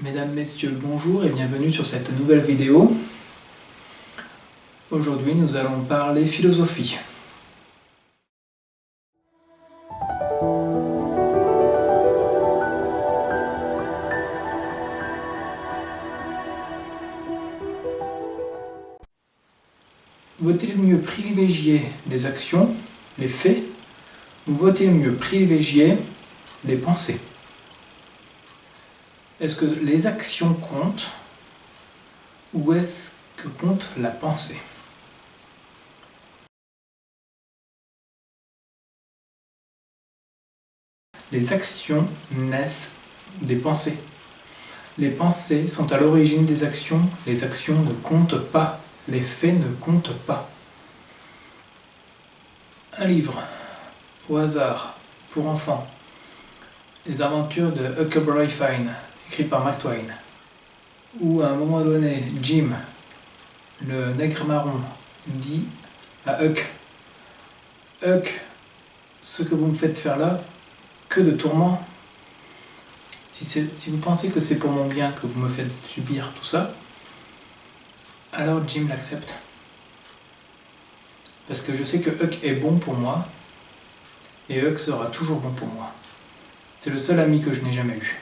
Mesdames, Messieurs, bonjour et bienvenue sur cette nouvelle vidéo. Aujourd'hui, nous allons parler philosophie. Vaut-il mieux privilégier les actions, les faits, ou vaut-il mieux privilégier les pensées? Est-ce que les actions comptent ou est-ce que compte la pensée? Les actions naissent des pensées. Les pensées sont à l'origine des actions ne comptent pas, les faits ne comptent pas. Un livre, au hasard, pour enfants, Les aventures de Huckleberry Finn, écrit par Mark Twain, où à un moment donné, Jim, le nègre marron, dit à Huck, « Huck, ce que vous me faites faire là, que de tourments. Si vous pensez que c'est pour mon bien que vous me faites subir tout ça, alors Jim l'accepte. Parce que je sais que Huck est bon pour moi, et Huck sera toujours bon pour moi. C'est le seul ami que je n'ai jamais eu. »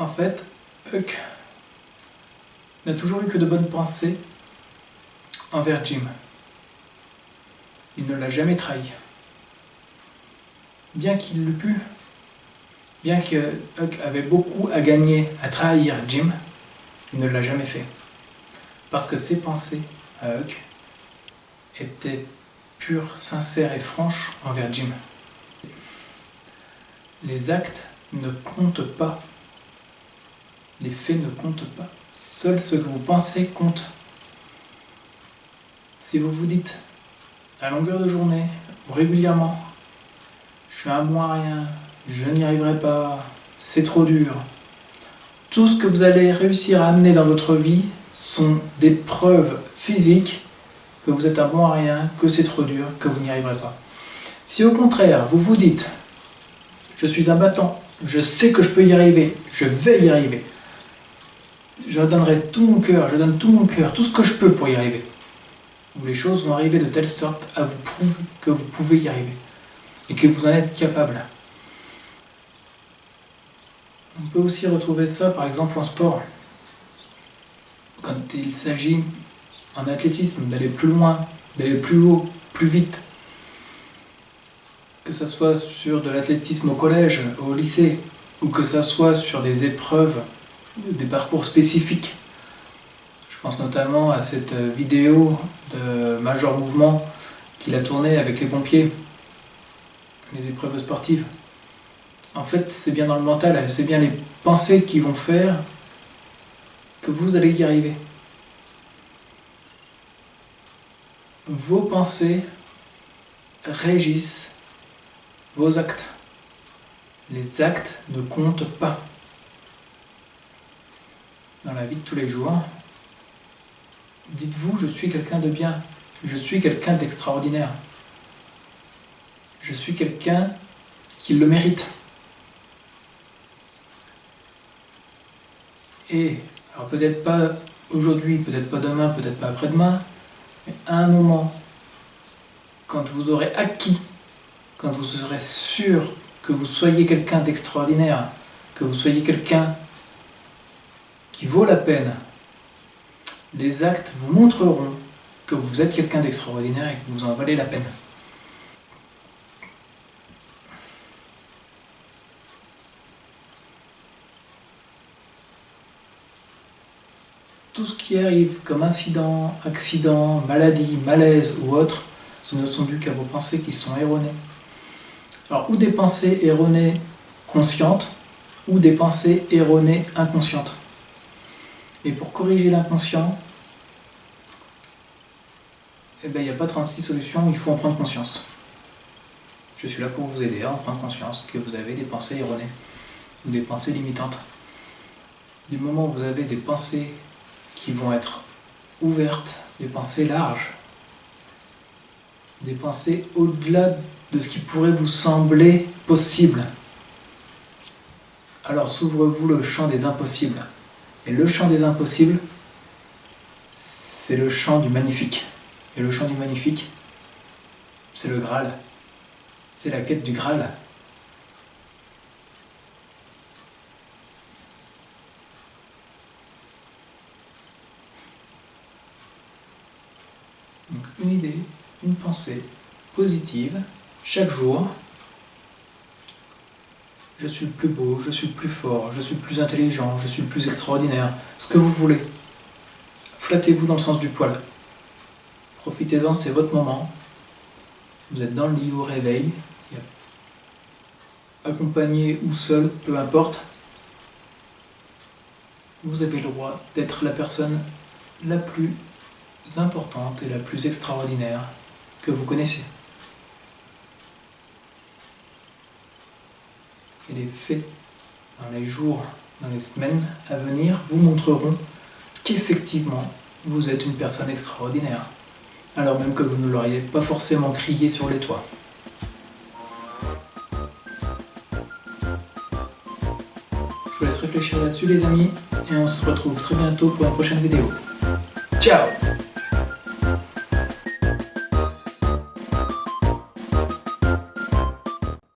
En fait, Huck n'a toujours eu que de bonnes pensées envers Jim. Il ne l'a jamais trahi. Bien qu'il l'eût pu, bien que Huck avait beaucoup à gagner à trahir Jim, il ne l'a jamais fait. Parce que ses pensées à Huck étaient pures, sincères et franches envers Jim. Les actes ne comptent pas. Les faits ne comptent pas. Seul ce que vous pensez compte. Si vous vous dites, à longueur de journée, ou régulièrement, je suis un bon à rien, je n'y arriverai pas, c'est trop dur, tout ce que vous allez réussir à amener dans votre vie sont des preuves physiques que vous êtes un bon à rien, que c'est trop dur, que vous n'y arriverez pas. Si au contraire, vous vous dites, je suis un battant, je sais que je peux y arriver, je vais y arriver, je donnerai tout mon cœur, je donne tout mon cœur, tout ce que je peux pour y arriver, où les choses vont arriver de telle sorte à vous prouver que vous pouvez y arriver et que vous en êtes capable. On peut aussi retrouver ça par exemple en sport. Quand il s'agit en athlétisme d'aller plus loin, d'aller plus haut, plus vite, que ce soit sur de l'athlétisme au collège, au lycée, ou que ce soit sur des épreuves, des parcours spécifiques. Je pense notamment à cette vidéo de Major Mouvement qu'il a tournée avec les pompiers, les épreuves sportives. En fait, c'est bien dans le mental, c'est bien les pensées qui vont faire que vous allez y arriver. Vos pensées régissent vos actes. Les actes ne comptent pas. Dans la vie de tous les jours, dites-vous, je suis quelqu'un de bien, je suis quelqu'un d'extraordinaire, je suis quelqu'un qui le mérite. Et, alors peut-être pas aujourd'hui, peut-être pas demain, peut-être pas après-demain, mais à un moment, quand vous aurez acquis, quand vous serez sûr que vous soyez quelqu'un d'extraordinaire, que vous soyez quelqu'un qui vaut la peine, les actes vous montreront que vous êtes quelqu'un d'extraordinaire et que vous en valez la peine. Tout ce qui arrive comme incident, accident, maladie, malaise ou autre, ce ne sont dus qu'à vos pensées qui sont erronées. Alors, ou des pensées erronées conscientes, ou des pensées erronées inconscientes. Et pour corriger l'inconscient, il n'y a pas 36 solutions, il faut en prendre conscience. Je suis là pour vous aider à en prendre conscience que vous avez des pensées erronées, ou des pensées limitantes. Du moment où vous avez des pensées qui vont être ouvertes, des pensées larges, des pensées au-delà de ce qui pourrait vous sembler possible. Alors s'ouvre-vous le champ des impossibles. Et le champ des impossibles, c'est le champ du magnifique. Et le champ du magnifique, c'est le Graal. C'est la quête du Graal. Donc une idée, une pensée positive, chaque jour. Je suis le plus beau, je suis le plus fort, je suis le plus intelligent, je suis le plus extraordinaire. Ce que vous voulez. Flattez-vous dans le sens du poil. Profitez-en, c'est votre moment. Vous êtes dans le lit au réveil. Accompagné ou seul, peu importe. Vous avez le droit d'être la personne la plus importante et la plus extraordinaire que vous connaissez. Et les faits, dans les jours, dans les semaines à venir, vous montreront qu'effectivement, vous êtes une personne extraordinaire, alors même que vous ne l'auriez pas forcément crié sur les toits. Je vous laisse réfléchir là-dessus les amis, et on se retrouve très bientôt pour une prochaine vidéo. Ciao!